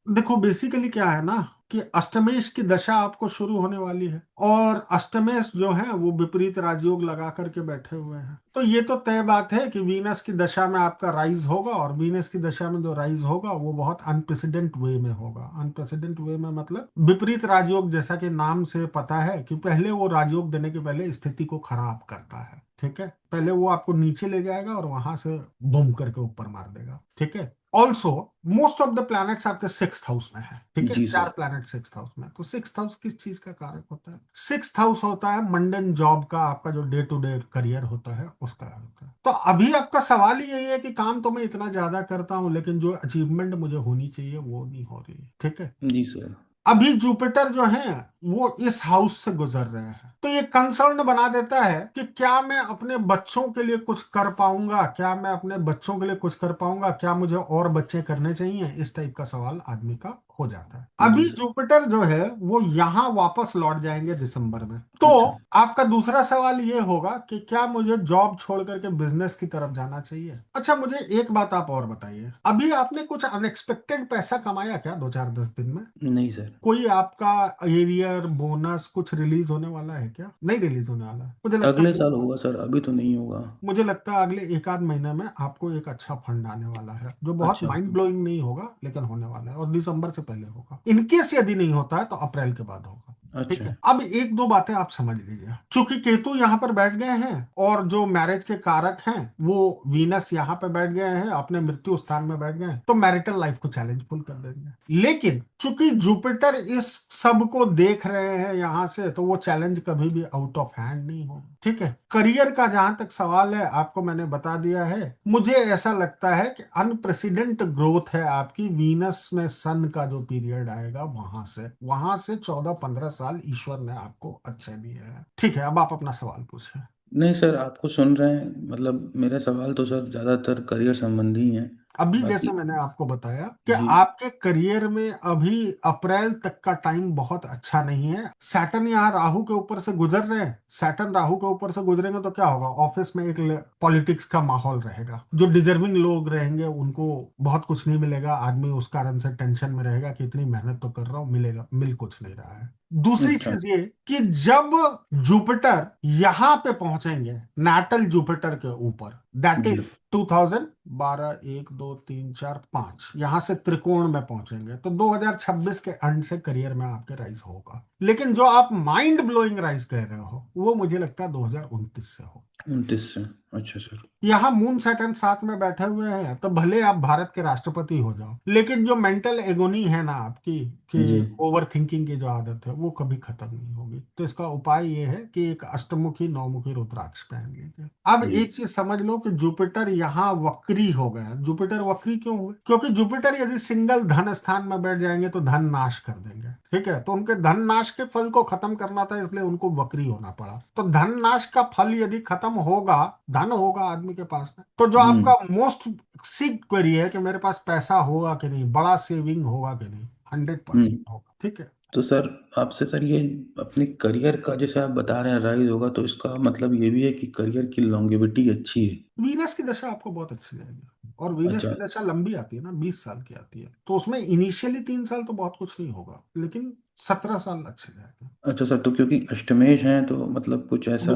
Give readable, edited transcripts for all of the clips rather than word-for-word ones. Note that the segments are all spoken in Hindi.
देखो बेसिकली क्या है ना कि अष्टमेश की दशा आपको शुरू होने वाली है, और अष्टमेश जो है वो विपरीत राजयोग लगा करके बैठे हुए हैं। तो ये तो तय बात है कि वीनस की दशा में आपका राइज होगा, और वीनस की दशा में जो राइज होगा वो बहुत अनप्रेसिडेंट वे में होगा। अनप्रेसिडेंट वे में मतलब विपरीत राजयोग, जैसा कि नाम से पता है कि पहले वो राजयोग देने के पहले स्थिति को खराब करता है। ठीक है, पहले वो आपको नीचे ले जाएगा और वहां से बूम करके ऊपर मार देगा। ठीक है। Also most of the planets आपके सिक्स हाउस में है। ठीक है, जी चार सर। प्लैनेट सिक्स हाउस में। तो सिक्स हाउस किस चीज का कारक होता है? सिक्स हाउस होता है मंडन जॉब का, आपका जो डे टू डे करियर होता है उसका होता है। तो अभी आपका सवाल ही यही है कि काम तो मैं इतना ज्यादा करता हूं लेकिन जो अचीवमेंट मुझे होनी चाहिए वो नहीं हो रही है। ठीक है। जी सर। अभी जुपिटर जो है वो इस हाउस से गुजर रहे हैं, तो ये कंसर्न बना देता है कि क्या मैं अपने बच्चों के लिए कुछ कर पाऊंगा, क्या मैं अपने बच्चों के लिए कुछ कर पाऊंगा, क्या मुझे और बच्चे करने चाहिए, इस टाइप का सवाल आदमी का हो जाता है। जी अभी सर। जुपिटर जो है वो यहाँ वापस लौट जाएंगे दिसंबर में। तो अच्छा। आपका दूसरा सवाल ये होगा कि क्या मुझे जॉब छोड़ करके बिजनेस की तरफ जाना चाहिए। अच्छा, मुझे एक बात आप और बताइए, अभी आपने कुछ अनएक्सपेक्टेड पैसा कमाया क्या 2 4 10 दिन में? नहीं सर। कोई आपका एरियर बोनस कुछ रिलीज होने वाला है क्या? नहीं रिलीज होने वाला है मुझे लगता अगले है। साल होगा सर, अभी तो नहीं होगा। मुझे लगता है अगले एक आध महीने में आपको एक अच्छा फंड आने वाला है, जो बहुत अच्छा। माइंड ब्लोइंग नहीं होगा लेकिन होने वाला है, और दिसंबर से पहले होगा। इनकेस यदि नहीं होता है तो अप्रैल के बाद होगा। ठीक अच्छा। है, अब एक दो बातें आप समझ लीजिए। चूंकि केतु यहाँ पर बैठ गए हैं और जो मैरिज के कारक हैं वो वीनस यहाँ पे बैठ गए हैं, अपने मृत्यु स्थान में बैठ गए हैं, तो मैरिटल लाइफ को चैलेंजफुल कर देंगे। लेकिन चूंकि जुपिटर इस सब को देख रहे हैं यहाँ से, तो वो चैलेंज कभी भी आउट ऑफ हैंड नहीं होगा। ठीक है। करियर का जहां तक सवाल है आपको मैंने बता दिया है। मुझे ऐसा लगता है कि अनप्रेसिडेंट ग्रोथ है आपकी वीनस में, सन का जो पीरियड आएगा वहां से 14 15 साल ईश्वर ने आपको अच्छे दिए हैं। ठीक है, अब आप अपना सवाल पूछें। नहीं सर, आपको सुन रहे हैं, मतलब मेरे सवाल तो सर ज़्यादातर करियर संबंधी ही हैं। अभी जैसे बाकी। मैंने आपको बताया कि जी। आपके करियर में अभी अप्रैल तक का टाइम बहुत अच्छा नहीं है। सैटर्न यहाँ राहु के ऊपर से गुजर रहे हैं, सैटर्न राहु के ऊपर से गुजरेंगे तो क्या होगा, ऑफिस में एक पॉलिटिक्स का माहौल रहेगा। जो डिजर्विंग लोग रहेंगे उनको बहुत कुछ नहीं मिलेगा, आदमी उस कारण से टेंशन में रहेगा कि इतनी मेहनत तो कर रहा हूँ, मिलेगा, मिल कुछ नहीं रहा है। दूसरी अच्छा। चीज ये कि जब जुपिटर यहां पे पहुंचेंगे नाटल जुपिटर के ऊपर, दैट जी। इज 2012, 1 2 3 4 5, यहां से त्रिकोण में पहुंचेंगे तो 2026 के एंड से करियर में आपके राइज होगा। लेकिन जो आप माइंड ब्लोइंग राइज कह रहे हो वो मुझे लगता है 2029 से हो। 29 से। अच्छा सर। यहाँ मून सैटर्न साथ में बैठे हुए हैं, तो भले आप भारत के राष्ट्रपति हो जाओ लेकिन जो मेंटल एगोनी है ना आपकी, कि जी। ओवर थिंकिंग की जो आदत है वो कभी खत्म नहीं होगी। तो इसका उपाय ये है कि एक अष्टमुखी नौमुखी रुद्राक्ष पहन लीजिए। अब जी। एक चीज समझ लो कि जुपिटर यहाँ वक्री हो गए। जुपिटर वक्री क्यों हुए? क्योंकि जुपिटर यदि सिंगल धन स्थान में बैठ जाएंगे तो धन नाश कर देंगे। ठीक है, तो उनके धन नाश के फल को खत्म करना था, इसलिए उनको वक्री होना पड़ा। तो धन नाश का फल यदि खत्म होगा, धन होगा आदमी के पास में, तो जो हम्म। आपका मोस्ट सीक क्वेरी है कि मेरे पास पैसा होगा कि नहीं, बड़ा सेविंग होगा कि नहीं, 100% हम्म। होगा। ठीक है। तो सर, आपसे सर ये अपने करियर का जैसे आप बता रहे हैं राइज होगा, तो इसका मतलब ये भी है कि करियर की लॉन्गेविटी अच्छी है। वीनस की दशा आपको बहुत अच्छी जाएगी, और वीनस अच्छा। की दशा लंबी आती है ना, 20 साल की आती है, तो उसमें इनिशियली 3 साल तो बहुत कुछ नहीं होगा, लेकिन 17 साल अच्छे जाएंगे। अच्छा सर, तो क्योंकि अष्टमेश हैं तो मतलब कुछ ऐसा।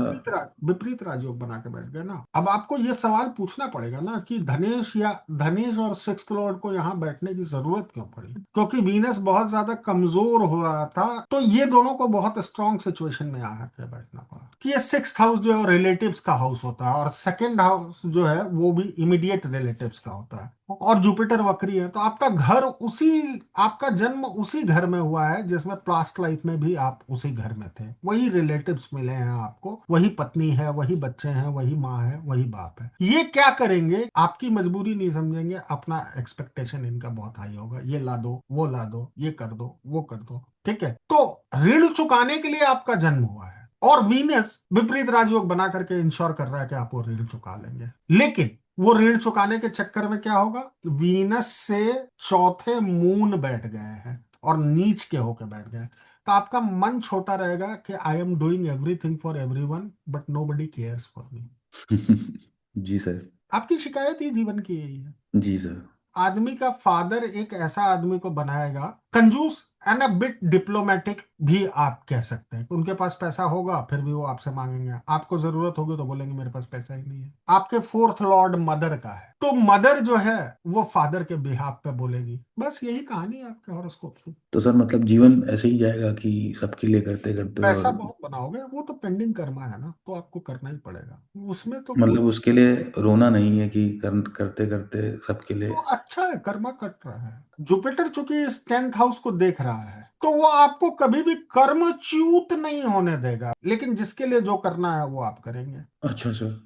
विपरीत राजयोग बना के बैठ गए ना। अब आपको ये सवाल पूछना पड़ेगा ना कि धनेश और सिक्स्थ लॉर्ड को यहाँ बैठने की जरूरत क्यों पड़ी? क्योंकि वीनस बहुत ज्यादा कमजोर हो रहा था, तो ये दोनों को बहुत स्ट्रांग सिचुएशन में आके बैठना पड़ा। कि ये सिक्स्थ हाउस जो है रिलेटिव्स का हाउस होता है, और सेकेंड हाउस जो है वो भी इमीडिएट रिलेटिव्स का होता है, और जुपिटर वक्री है, तो आपका घर उसी, आपका जन्म उसी घर में हुआ है जिसमें पास्ट लाइफ में भी आप उसी घर में थे। वही रिलेटिव्स मिले हैं आपको, वही पत्नी है, वही बच्चे हैं, वही माँ है, वही बाप है। ये क्या करेंगे, आपकी मजबूरी नहीं समझेंगे, अपना एक्सपेक्टेशन इनका बहुत हाई होगा, ये ला दो, वो ला दो, ये कर दो, वो कर दो। ठीक है, तो ऋण चुकाने के लिए आपका जन्म हुआ है, और वीनस विपरीत राजयोग बना करके इंश्योर कर रहा है कि आप वो ऋण चुका लेंगे। लेकिन वो ऋण चुकाने के चक्कर में क्या होगा, वीनस से चौथे मून बैठ गए हैं और नीच के होके बैठ गए, तो आपका मन छोटा रहेगा कि I am doing everything for everyone but nobody cares for me. जी सर। आपकी शिकायत ही जीवन की यही है। जी सर। आदमी का फादर एक ऐसा आदमी को बनाएगा कंजूस एंड अ बिट डिप्लोमेटिक भी आप कह सकते हैं। उनके पास पैसा होगा फिर भी वो आपसे मांगेंगे, आपको जरूरत होगी तो बोलेंगे मेरे पास पैसा ही नहीं है। आपके फोर्थ लॉर्ड मदर का है, तो मदर जो है वो फादर के बिहाफ पे बोलेगी। बस यही कहानी है आपके हॉरोस्कोप की। तो सर मतलब जीवन ऐसे ही जाएगा कि सबके लिए करते करते पैसा और बहुत बनाओगे, वो तो पेंडिंग कर्मा है ना, तो आपको करना ही पड़ेगा, उसमें तो कोई। मतलब उसके लिए रोना नहीं है कि करते करते सबके लिए। तो अच्छा है, कर्मा कट रहा है। जुपिटर चूंकि इस 10th हाउस को देख रहा है तो वो आपको कभी भी कर्मच्युत नहीं होने देगा, लेकिन जिसके लिए जो करना है वो आप करेंगे। अच्छा सर।